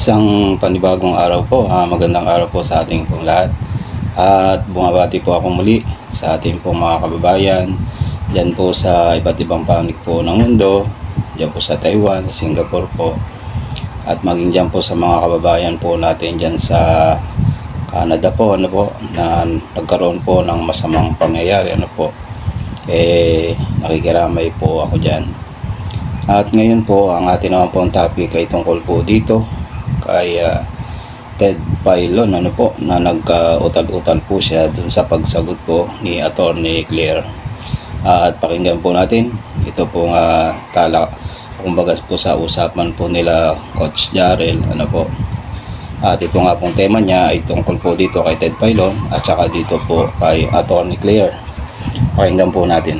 Isang panibagong araw po, magandang araw po sa ating pong lahat. At bumabati po ako muli sa ating pong mga kababayan dyan po sa iba't ibang panig po ng mundo, dyan po sa Taiwan, sa Singapore po, at maging dyan po sa mga kababayan po natin dyan sa Canada po, na nagkaroon po ng masamang pangyayari, nakikiramay po ako dyan. At ngayon po, ang ating naman po ang topic ay tungkol po dito kay Ted Filon, na nagka-utal-utal po siya dun sa pagsagot po ni Attorney Claire. At pakinggan po natin ito pong kumbaga po sa usapan po nila Coach Jarrell, At ito nga pong tema niya ay tungkol po dito kay Ted Filon at saka dito po kay Attorney Claire. Pakinggan po natin.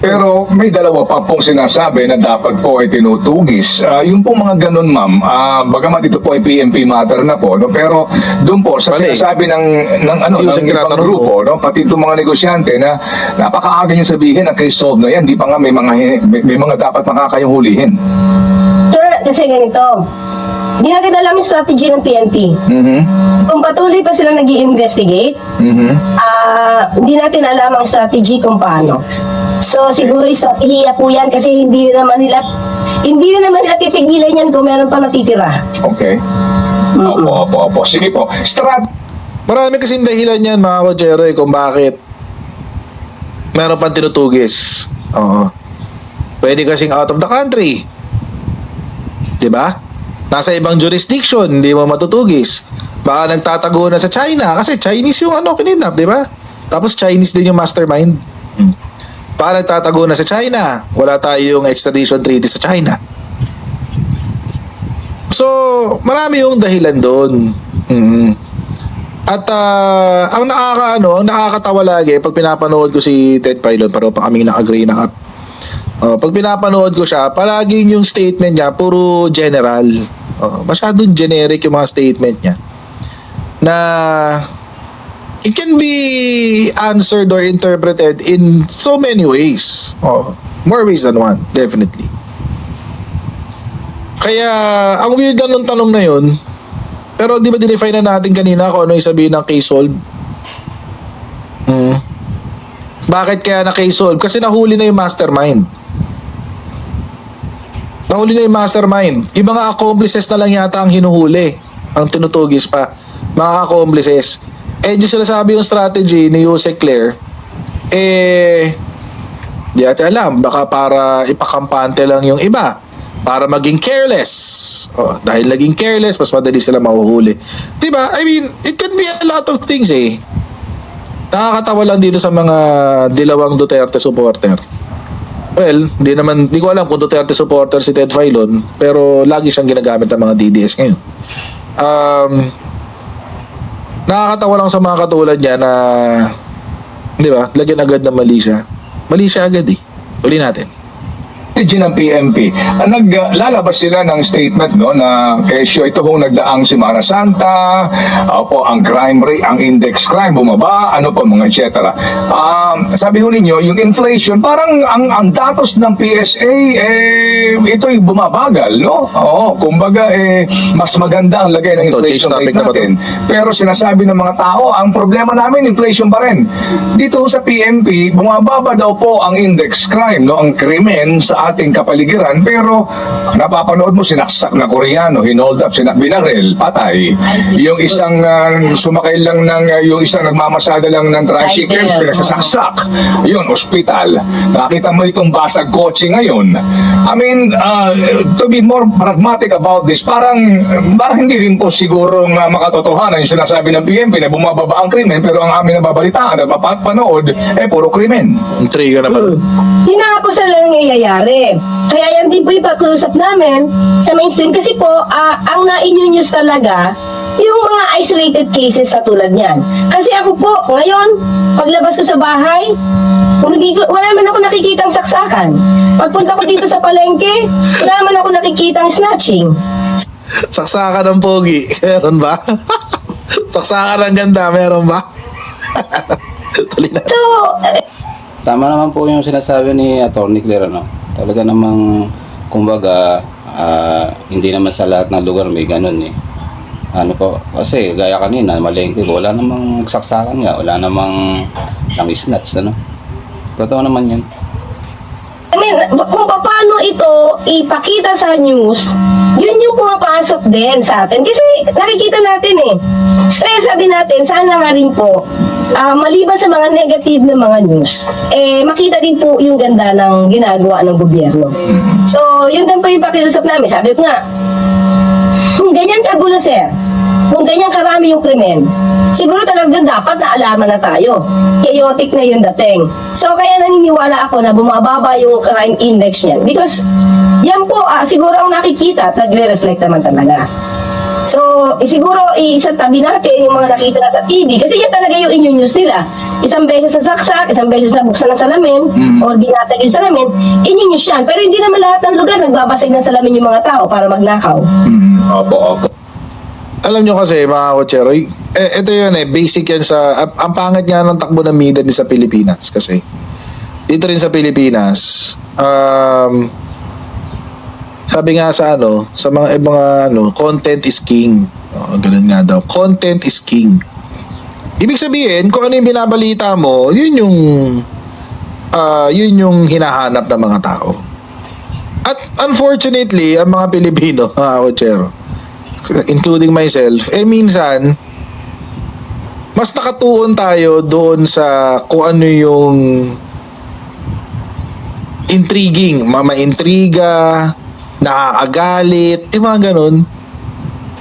Pero may dalawa pa pong sinasabi na dapat po ay tinutugis. Yung pong mga ganun, ma'am, bagamat ito po ay PNP matter na po, no? Pero doon po sa sinasabi ng ibang grupo, no? Pati itong mga negosyante na napakaaga yung sabihin na case solved na yan, di pa nga may mga dapat makakayong hulihin. Sir, kasi ganito, hindi natin alam yung strategy ng PNP. Kung patuloy pa silang nag-i-investigate, hindi natin alam ang strategy kung paano. So, siguro strategiya po yan kasi hindi na naman nila titigilan yan kung meron pa natitira. Okay. Opo. Sige po. Marami kasing dahilan yan, mga kochero, kung bakit meron pang tinutugis. Oo. Pwede kasing out of the country. Diba? Nasa ibang jurisdiction, hindi mo matutugis. Baka nagtatago na sa China kasi Chinese yung kinidnap, diba? Tapos Chinese din yung mastermind. Baka nagtatago na sa China, wala tayong extradition treaty sa China. So, marami yung dahilan doon. At ang nakakatawa lagi pag pinapanood ko si Ted Filon, pero pa kaming na-agree na pag pinapanood ko siya, palaging yung statement niya puro general. Masyadong generic yung mga statement niya. Na it can be answered or interpreted in so many ways. More ways than one, definitely. Kaya, ang weird nung tanong na yun, pero di ba dinefine na natin kanina kung ano yung sabihin ng case solve? Bakit kaya na case solve? Kasi nahuli na yung mastermind. Yung mga accomplices na lang yata ang hinuhuli. Ang tinutugis pa. Mga accomplices. Yung sinasabi yung strategy ni Jose Claire, di natin alam, baka para ipakampante lang yung iba, para maging careless. Dahil naging careless, mas madali sila mahuhuli. Diba? I mean, it can be a lot of things Nakakatawa lang dito sa mga dilawang Duterte supporter. Well, di ko alam kung Duterte supporter si Ted Filon, pero lagi siyang ginagamit ng mga DDS ngayon. Nakakatawa lang sa mga katulad niya na, di ba, lagyan agad na mali siya. Mali siya agad Uli natin. Ng PNP, naglalabas sila ng statement na kesyo ito nagdaang Semana Santa, ang crime rate, ang index crime bumaba, mga etc. Sabi ninyo, yung inflation, parang ang datos ng PSA ito'y bumabagal, no? Kumbaga mas maganda ang lagay ng inflation rate natin. Pero sinasabi ng mga tao, ang problema namin inflation pa rin. Dito sa PNP, bumababa daw po ang index crime, no? Ang krimen sa ating kapaligiran, pero napapanood mo sinaksak na Koreano, hinold up, binaril, patay. Yung isang sumakay lang yung isang nagmamasada lang ng tricycle, pinagsasaksak. Yun, ospital. Nakita mo itong basag kotse ngayon. I mean, to be more pragmatic about this, parang hindi rin po siguro makatotohanan yung sinasabi ng PNP na bumababa ang krimen, pero ang amin nababalitaan at mapapanood, puro krimen. Intriga na ba? Hindi na po sila nangyayari. Kaya yan din po yung pag-usap namin sa mainstream kasi po, ang na-news talaga yung mga isolated cases na tulad niyan. Kasi ako po, ngayon, paglabas ko sa bahay, wala naman ako nakikitang saksakan. Pagpunta ko dito sa palengke, wala naman ako nakikitang snatching. Saksakan ng pogi, meron ba? Saksakan ng ganda, meron ba? So, Tama naman po yung sinasabi ni Attorney Claire, Talaga namang kumbaga, hindi naman sa lahat ng lugar may ganun eh. Ano po, kasi gaya kanina, malengke ko, wala namang saksakan nga, wala namang nang-snatch, ano. Totoo naman yun. I mean, kung paano ito ipakita sa news, yun yung pumapasok din sa atin. Kasi nakikita natin eh. Kaya sabi natin, sana nga rin po, maliban sa mga negative na mga news, makita din po yung ganda ng ginagawa ng gobyerno. So, yun din po yung pakiusap namin. Sabi ko nga, kung ganyan kagulo, sir, kung ganyan karami yung krimen, siguro talaga dapat naalaman na tayo. Chaotic na yung dating. So, kaya naniniwala ako na bumababa yung crime index niyan. Because, yan po, siguro ang nakikita at nagre-reflect naman talaga. So, siguro isang tabi natin yung mga nakita na sa TV kasi yan talaga yung news nila. Isang beses na saksak, isang beses na buksan ng salamin o binasag yung salamin, news yan. Pero hindi naman lahat ng lugar nagbabasag ng salamin yung mga tao para magnakaw. Opo. Alam nyo kasi mga Kotseroy, ito yun basic yan sa, ang pangit nga ng takbo ng media din sa Pilipinas kasi dito rin sa Pilipinas, sabi nga sa sa mga content is king. Ganun nga daw. Content is king. Ibig sabihin, kung ano yung binabalita mo, yun yung hinahanap ng mga tao. At unfortunately, ang mga Pilipino, mga Kotsero, including myself, minsan, mas nakatuon tayo doon sa kung ano yung intriguing, ma-intriga, nakakagalit, mga ganun.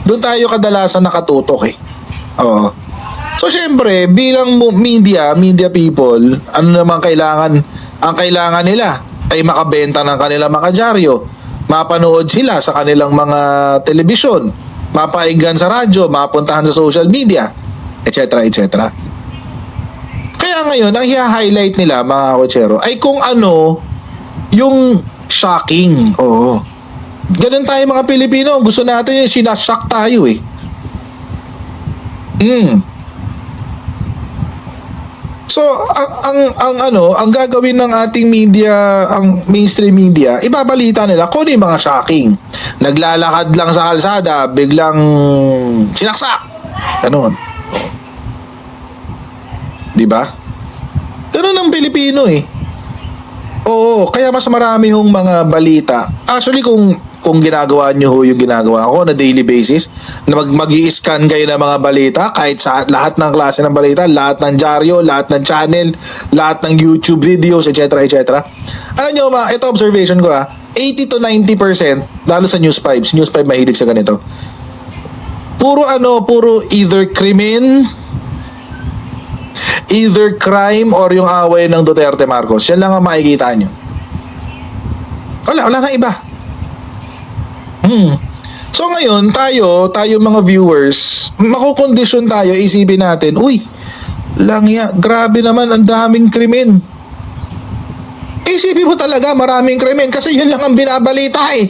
Doon tayo kadalasan nakatutok eh. Oo. So, syempre, bilang media people, ano naman ang kailangan nila ay makabenta ng kanilang mga dyaryo, mapanood sila sa kanilang mga telebisyon, mapainggan sa radyo, mapuntahan sa social media, etc. Kaya ngayon, ang i-highlight nila, mga Kotsero, ay kung ano yung shocking. Oo. Ganun tayo mga Pilipino, gusto natin yung sinashock tayo eh. So, ang gagawin ng ating media, ang mainstream media, ibabalita nila kung ano yung mga shocking. Naglalakad lang sa kalsada, biglang sinaksak. Ganun. Di ba? Ganun ang Pilipino eh. Oo, kaya mas marami hong mga balita. Actually, kung ginagawa nyo yung ginagawa ko na daily basis, na mag-i-scan kayo ng mga balita, kahit sa lahat ng klase ng balita, lahat ng dyaryo, lahat ng channel, lahat ng YouTube videos, etc. Alam nyo, ito observation ko 80 to 90%, lalo sa News 5, si News 5 mahilig sa ganito. Puro either crime or yung away ng Duterte Marcos. Yan lang ang makikita nyo. Wala nang iba. So ngayon, tayo mga viewers, makukondisyon tayo, isipin natin, grabe naman, ang daming krimen. Isipin mo talaga, maraming krimen kasi yun lang ang binabalita eh.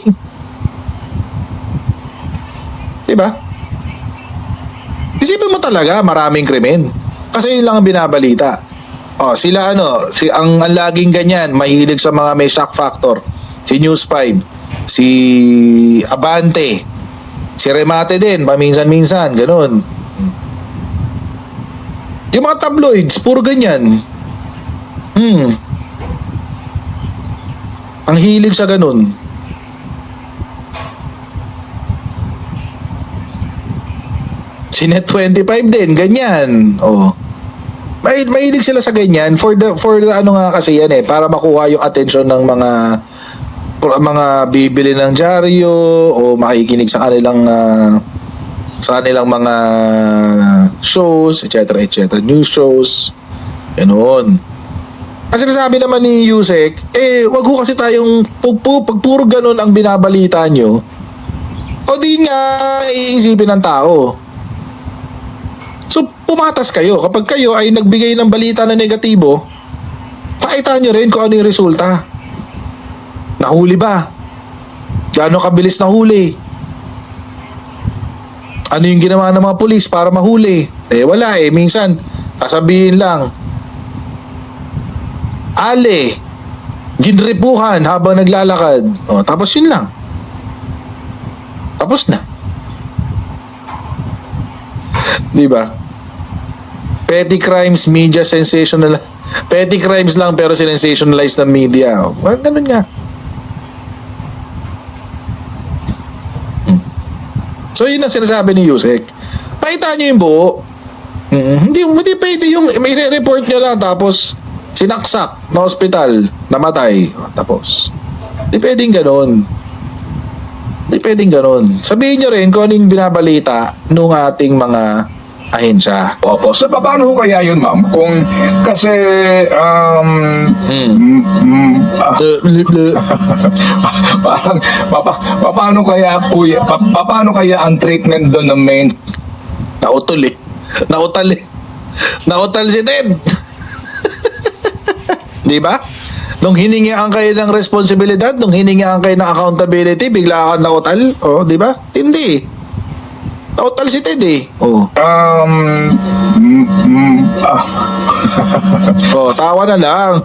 Diba? Isipin mo talaga, maraming krimen kasi yun lang ang binabalita. Sila ang laging ganyan, mahilig sa mga may shock factor. Si News 5, si Abante, si Remate din, paminsan-minsan, ganun. Yung mga tabloids, puro ganyan. Ang hilig sa ganun. Si Net25 din, ganyan. Mahilig sila sa ganyan for the kasi yan para makuha yung attention ng mga bibili ng dyaryo o makikinig sa kanilang mga shows, etc. News shows. Ganoon. Kasi sabi naman ni Yusek, wag ho kasi tayong pag puro ganun ang binabalita nyo, o di nga iisipin ng tao. So, pumatas kayo. Kapag kayo ay nagbigay ng balita na negatibo, pakita nyo rin kung ano yung resulta. Nahuli ba? Gaano kabilis nahuli? Ano yung ginawa ng mga pulis para mahuli? Wala Minsan, sasabihin lang, ginripuhan habang naglalakad. O, tapos yun lang. Tapos na. Di ba? Petty crimes, media sensational. Petty crimes lang pero sensationalized ng media. O, ganun nga. So yun ang sinasabi ni Yusek. Pakita nyo yung buo. Hindi pwede yung may report nyo lang tapos sinaksak na ospital, namatay. Tapos. Hindi pwedeng ganon. Hindi pwedeng ganon. Sabihin nyo rin kung anong binabalita nung ating mga ahensya. Opo. So, paano ho kaya yun, ma'am? Kung, kasi, parang, paano kaya po, paano kaya ang treatment doon ng main? Nautol eh. Nautal si Ted. Di ba? Nung hiningihan kayo ng responsibilidad, nung hiningihan kayo ng accountability, bigla ka nautal. Oh, di ba? Hindi. Nautal si Ted eh. Oh. Oh, tawa na lang.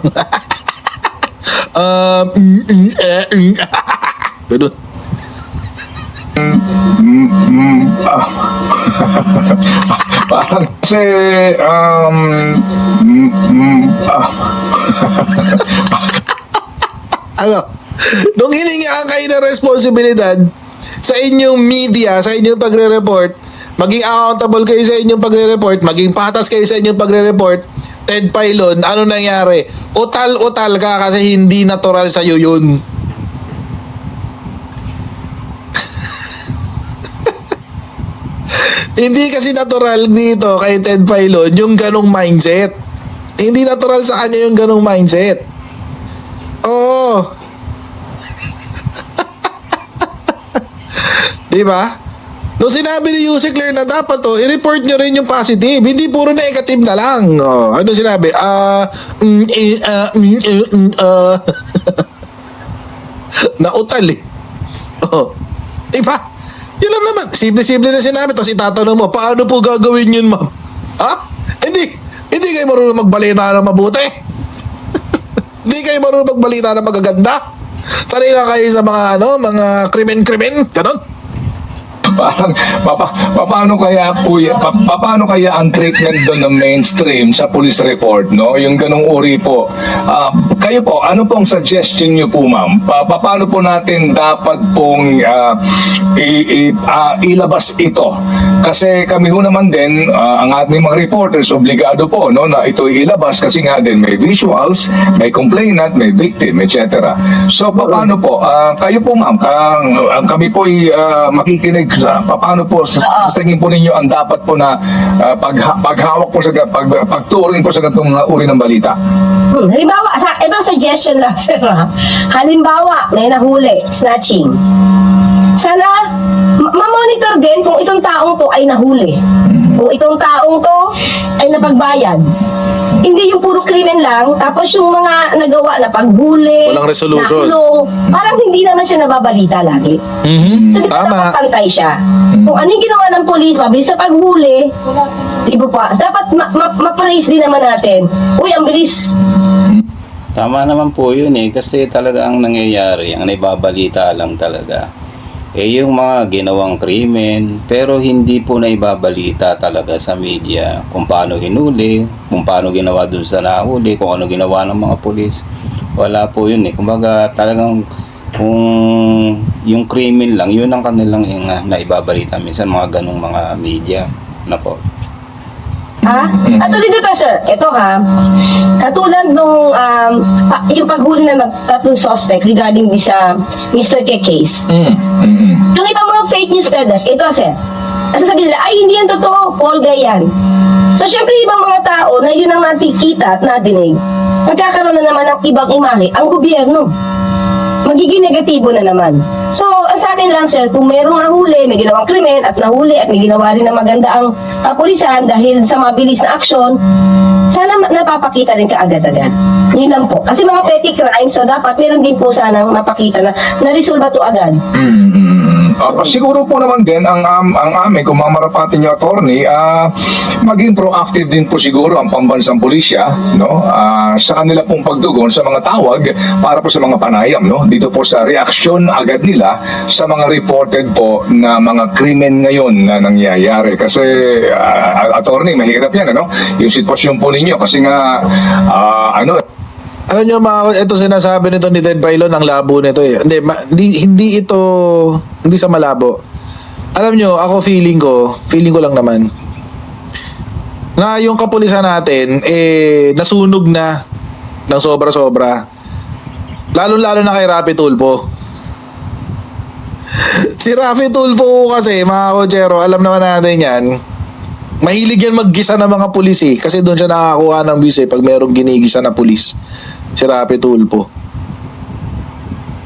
Ganun. Parang kasi, Ano? Nung hiningihan kayo ng responsibilidad sa inyong media, sa inyong pagre-report, maging accountable kayo sa inyong pagre-report, maging patas kayo sa inyong pagre-report, Ted Pailon, ano nangyari? Utal-utal ka kasi hindi natural sa'yo yun. Hindi kasi natural dito kay Ted Pailon yung ganong mindset. Hindi natural sa kanya yung ganong mindset. Oo. Di ba? Nung sinabi ni Yusek Claire na dapat i-report nyo rin yung positive. Hindi puro negative na lang. Oh, ano sinabi? Nautal eh. Oh. Di ba? Yun lang naman. Simple-simple na sinabi. Tapos itatanong mo, paano po gagawin yun, ma'am? Ha? Hindi kayo marunong magbalita na mabuti. Hindi kayo marunong magbalita na magaganda. Sanay lang kayo sa mga mga krimen-krimen. Ganon. parang, paano kaya po, paano kaya ang treatment doon ng mainstream sa police report, no? Yung ganong uri po. Kayo po, ano pong suggestion nyo po, ma'am? Paano po natin dapat pong ilabas ito? Kasi kami ho naman din, ang ating mga reporters, obligado po, no, na ito ilabas kasi nga din may visuals, may complainant, may victim, etc. So, paano po? Kayo po, ma'am, kami po makikinig sa paano po sa tingin po ninyo ang dapat po na paghawak po sa pagturing po sa ganitong mga uri ng balita. Halimbawa, ito suggestion lang, sir. Halimbawa, may nahuli, snatching. Sana, ma-monitor din kung itong taong to ay nahuli. Kung itong taong to ay napagbayad. Hindi yung puro krimen lang, tapos yung mga nagawa na paghuli, Walang resolution. nakulong, parang hindi naman siya nababalita lagi. So, di ba Tama. dapat pantay siya? Kung ano yung ginawa ng polis, mabilis sa paghuli, di ba pa? Dapat ma-praise din naman natin. Uy, ang bilis. Tama naman po yun kasi talaga ang nangyayari, ang naibabalita lang talaga yung mga ginawang krimen, pero hindi po naibabalita talaga sa media kung paano hinuli, kung paano ginawa dun sa nahuli, kung ano ginawa ng mga pulis. Wala po yun kumbaga talagang kung yung krimen lang, yun ang kanilang naibabalita minsan mga ganong mga media na po. Ha? At ulit ito, sir. Ito katulad nung yung paghuli ng tatlong suspect regarding this Mr. K case. Yung ibang mga fake news spreaders, ito, sir. Sasabihin nila, ay, hindi yan totoo, fall guy yan. So, syempre, ibang mga tao na yun ang nakikita at nadinig, magkakaroon na naman ng ibang imahe ang gobyerno. Magiging negatibo na naman. So, ang sa akin lang, sir, kung merong nahuli, may ginawang krimen at nahuli at may ginawa rin na maganda ang kapulisan dahil sa mabilis na aksyon, sana napapakita rin kaagad-agad. Yun lang po. Kasi mga petty crimes, so dapat meron din po sanang mapakita na na-resolve to agad. Siguro po naman din ang amin, kung mamarapatin niyo, attorney, maging proactive din po siguro ang pambansang pulisya, no? Sa kanila pong pagdugon sa mga tawag para po sa mga panayam, no? Dito po sa reaksyon agad nila sa mga reported po na mga krimen ngayon na nangyayari. Kasi, attorney, mahirap yan, ano? Yung sitwasyon po ninyo kasi nga, Alam nyo ito sinasabi nito ni Ted Pailon, ang labo nito eh. Hindi ito, hindi sa malabo. Alam nyo, ako feeling ko lang naman, na yung kapulisan natin, nasunog na ng sobra-sobra. Lalo-lalo na kay Rafi Tulfo. Si Rafi Tulfo kasi, mga kotsero, alam naman natin yan, mahilig yan maggisa ng mga pulis eh. Kasi doon siya nakakuha ng bis eh, pag merong ginigisa na pulis. Si Rafi Tulfo.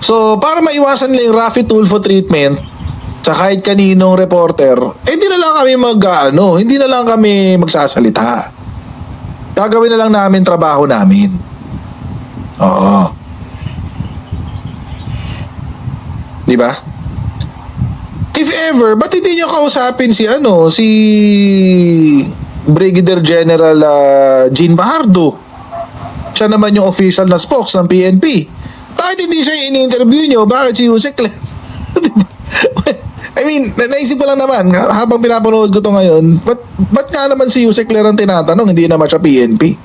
So, para maiwasan nila yung Rafi Tulfo treatment sa kahit kaninong reporter, hindi na lang kami hindi na lang kami magsasalita. Gagawin na lang namin trabaho namin. Oo. Di ba? If ever, ba't hindi nyo kausapin si Brigadier General Jean Bahardo? Siya naman yung official na spokes ng PNP. Bakit hindi siya ini-interview nyo? Bakit si Yusek lang? I mean, naisip ko lang naman, habang pinapanood ko to ngayon, ba't nga naman si Yusek Ler ang tinatanong, hindi naman siya PNP?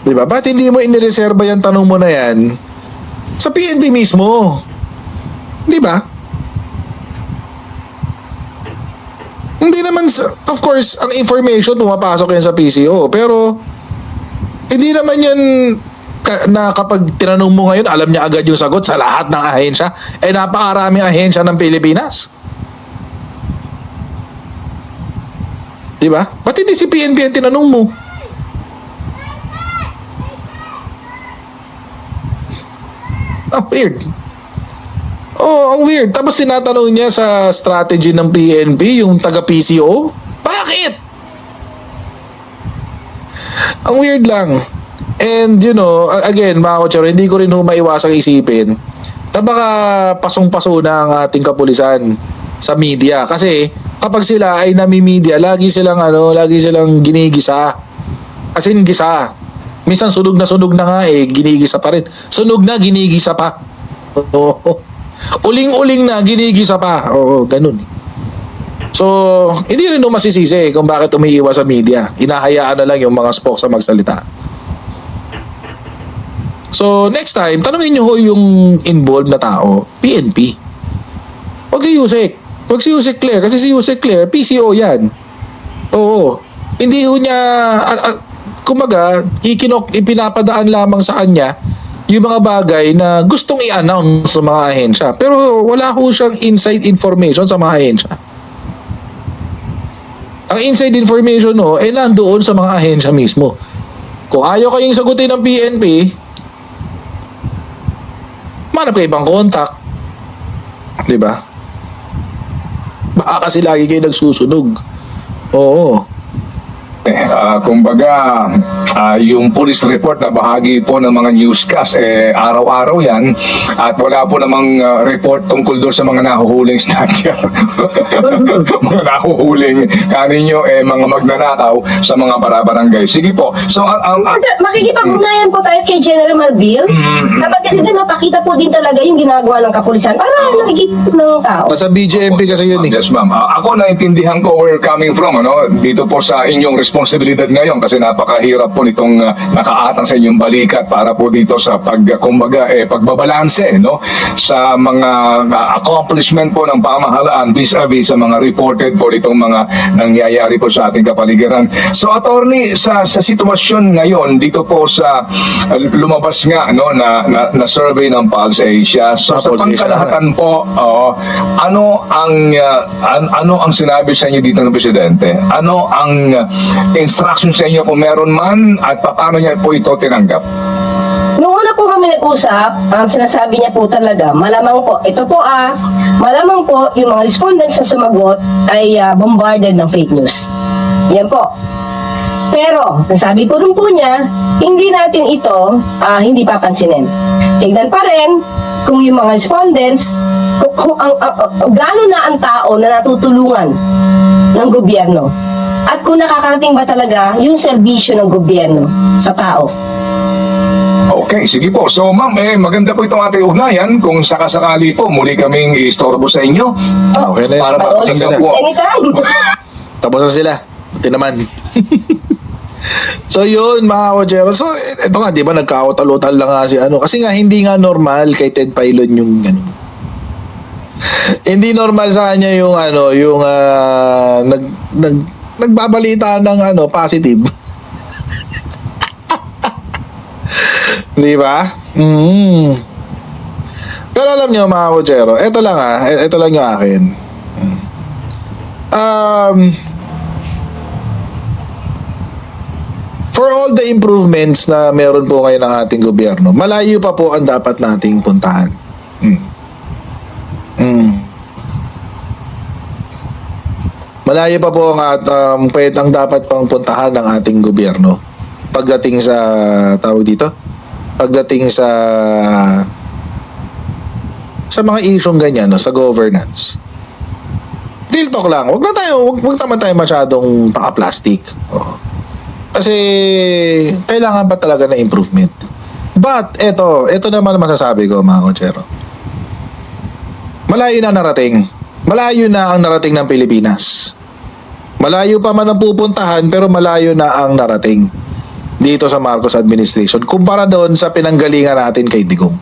Diba? Ba't hindi mo inireserba yung tanong mo na yan sa PNP mismo? Diba? Hindi naman, of course, ang information pumapasok yan sa PCO, pero hindi naman yan na kapag tinanong mo ngayon, alam niya agad yung sagot sa lahat ng ahensya. Napakaraming ahensya ng Pilipinas. Diba? Ba't hindi si PNP ang tinanong mo? Ang weird. Oh, ang weird. Tapos tinatanong niya sa strategy ng PNP, yung taga-PCO. Bakit? Ang weird lang. And again, mga kotsero, hindi ko rin maiwasang isipin na baka pasong-paso na ang ating kapulisan sa media. Kasi kapag sila ay nami-media, lagi silang ginigisa. As in, gisa. Minsan sunog na nga ginigisa pa rin. Sunog na, ginigisa pa. Oo. Uling-uling na, ginigisa pa. Oo, ganun. So, hindi rin masisisi kung bakit umiiwas sa media. Hinahayaan na lang yung mga spokes sa magsalita. So, next time, tanungin nyo ho yung involved na tao, PNP. Huwag si Yusek. Huwag si Yusek Claire. Kasi si Yusek Claire, PCO yan. Oo. Hindi ho niya, kumaga, ipinapadaan lamang sa kanya yung mga bagay na gustong i-announce sa mga ahensya. Pero wala ho siyang inside information sa mga ahensya. Ang inside information nandoon sa mga ahensya mismo. Kung ayaw kayong sagutin ng PNP, manap kayo ibang contact. Diba? Baka kasi lagi kayo nagsusunog. Oo. Kumbaga, yung police report na bahagi po ng mga newscast, araw-araw yan, at wala po namang report tungkol doon sa mga nahuhuling snatcher. Mga nahuhuling kaninyo, mga magnanakaw sa mga barabarangay. Sige po. So, Makikipag-ugnayan po tayo kay General Marbil. Dapat kasi din mapakita po din talaga yung ginagawa ng kapulisan para nakikita ng tao. Nasa BJMP kasi yun eh. Yes, ma'am. Ako naintindihan ko where you're coming from, dito po sa inyong responsibilidad ngayon kasi napakahirap po nitong nakaatang sa inyong balikat para po dito sa pagbabalanse sa mga accomplishment po ng pamahalaan vis-a-vis sa mga reported po itong mga nangyayari po sa ating kapaligiran. So, attorney, sa sitwasyon ngayon dito po sa lumabas nga na survey ng Pulse Asia. So, sa pangkalahatan po, ano ang sinabi sa inyo dito ng presidente? Ano ang instruction sa inyo kung meron man at paano niya po ito tinanggap? Nung una po kami nag-usap, ang sinasabi niya po talaga, malamang po yung mga respondents na sumagot ay bombarded ng fake news. Yan po. Pero, nasabi po rin po niya, hindi natin ito hindi papansinin. Tignan pa rin kung yung mga respondents, gaano na ang tao na natutulungan ng gobyerno at kung nakakarating ba talaga yung serbisyo ng gobyerno sa tao. Okay, sige po. So ma'am, maganda po itong ating ugnayan. Kung sakasakali po, muli kaming istorbo sa inyo. Okay na yan. Para Oo, mapakinggan po. anytime. Tapos na sila. Ito naman. So yun mga kochero. So ito nga, di ba nagkautal-utal lang nga si ano. Kasi nga hindi nga normal kay Ted Filon yung ano. Hindi normal sa kanya yung ano, yung nagbabalita ng ano, positive. Di ba? Pero alam niyo mga kochero, ito lang ito lang yung akin. For all the improvements na meron po ngayon ng ating gobyerno, malayo pa po ang dapat nating puntahan. Malayo pa po ang dapat pang puntahan ng ating gobyerno pagdating sa tawag dito, pagdating sa mga isyong ganyan, no, sa governance. Real talk lang, wag naman tayo masyadong paka-plastic. Kasi kailangan pa talaga ng improvement. But ito naman masasabi ko mga kochero. Malayo na narating. Malayo na ang narating ng Pilipinas. Malayo pa man ang pupuntahan pero malayo na ang narating dito sa Marcos administration kumpara doon sa pinanggalingan natin kay Digong.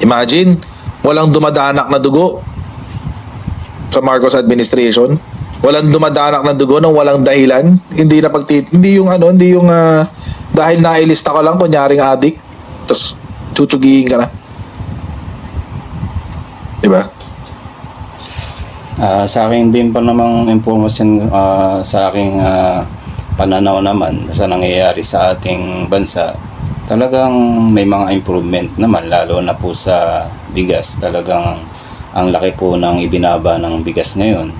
Imagine, walang dumadanak na dugo sa Marcos administration. Walang dumadanak na dugo nang walang dahilan. Hindi yung dahil nailista ka lang kunyaring adik tapos tsutsugihin ka na. Diba? Sa akin din pa namang impormasyon sa aking pananaw naman sa nangyayari sa ating bansa, talagang may mga improvement naman lalo na po sa bigas. Talagang ang laki po ng ibinaba ng bigas ngayon.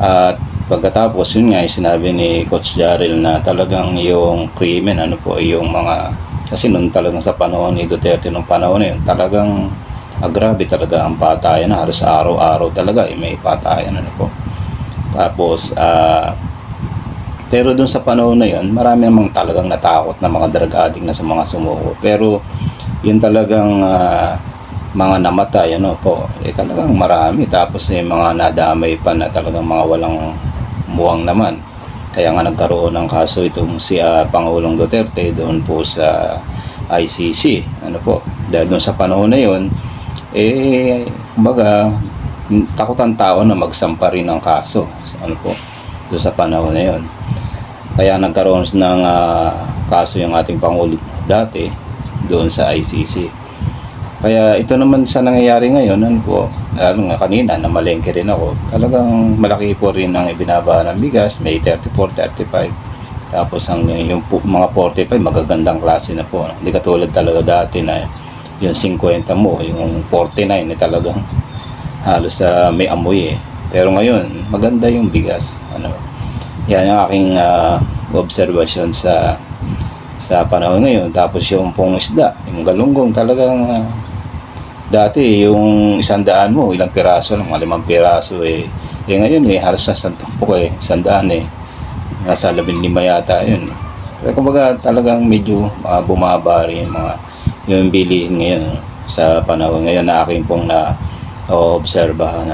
At pagkatapos yun nga sinabi ni Coach Jarrell na talagang yung krimen yung mga kasi nung talagang sa panahon ni Duterte nung panahon na yun talagang grabe talaga ang patayan na halos araw-araw talaga may patayan tapos pero dun sa panahon na yun marami namang talagang natakot na mga drug addict na sa mga sumuko pero yun talagang mga namatay talagang marami tapos mga nadamay pa na talagang mga walang muwang naman kaya nga nagkaroon ng kaso itong si Pangulong Duterte doon po sa ICC dahil doon sa panahon na yun kumbaga takot ang tao na magsampa rin ng kaso doon sa panahon na yun kaya nagkaroon ng kaso yung ating Pangulo dati doon sa ICC. Kaya ito naman sa nangyayari ngayon, kanina namalengke rin ako. Talagang malaki po rin ang ibinaba ng bigas, may 34, 35. Tapos yung mga 45 magagandang klase na po. Hindi katulad talaga dati na yung 50 mo, yung 49 talagang halos may amoy Pero ngayon, maganda yung bigas. Yan yung aking observation sa panahon ngayon. Tapos yung pong isda, yung galunggong talagang dati yung 100 mo, ilang piraso lang, 5 piraso ngayon halos na 100 100 nasa 15 yata yun Pero kumbaga talagang medyo bumaba rin yung bilihin ngayon sa panahon ngayon na aking pong na-obserbahan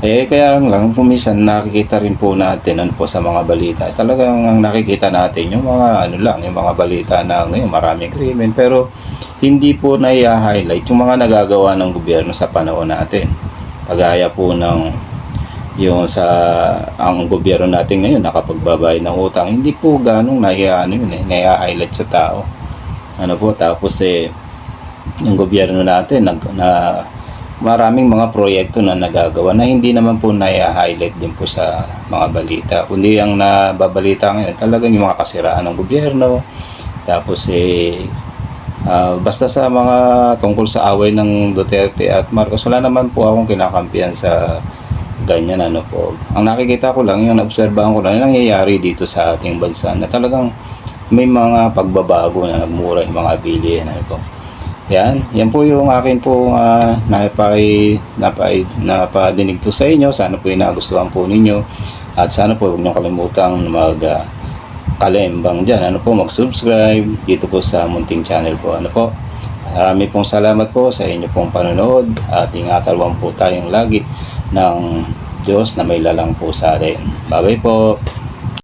kaya lang pumisan nakikita rin po natin sa mga balita talagang ang nakikita natin yung mga yung mga balita na ngayon maraming krimen pero hindi po na-highlight yung mga nagagawa ng gobyerno sa panahon natin. Kagaya po ng yung ang gobyerno natin ngayon nakapagbabayad ng utang, hindi po ganong na-highlight sa tao. Tapos yung gobyerno natin maraming mga proyekto na nagagawa na hindi naman po na-highlight din po sa mga balita. Kundi ang nababalita ngayon talagang yung mga kasiraan ng gobyerno. Tapos basta sa mga tungkol sa away ng Duterte at Marcos, wala naman po akong kinakampihan sa ganyan Ang nakikita ko lang, yung naobserbahan ko lang, yung nangyayari dito sa ating bansa na talagang may mga pagbabago na nagmura yung mga bilihin Yan po yung akin po napadinig po sa inyo. Sana po yung nagustuhan po ninyo. At sana po huwag niyo kalimutang kalembang dyan. Mag-subscribe dito po sa Munting Channel po. Marami pong salamat po sa inyo pong panonood. At ingatalwan po tayong lagi ng Diyos na may lalang po sa atin. Bye-bye po.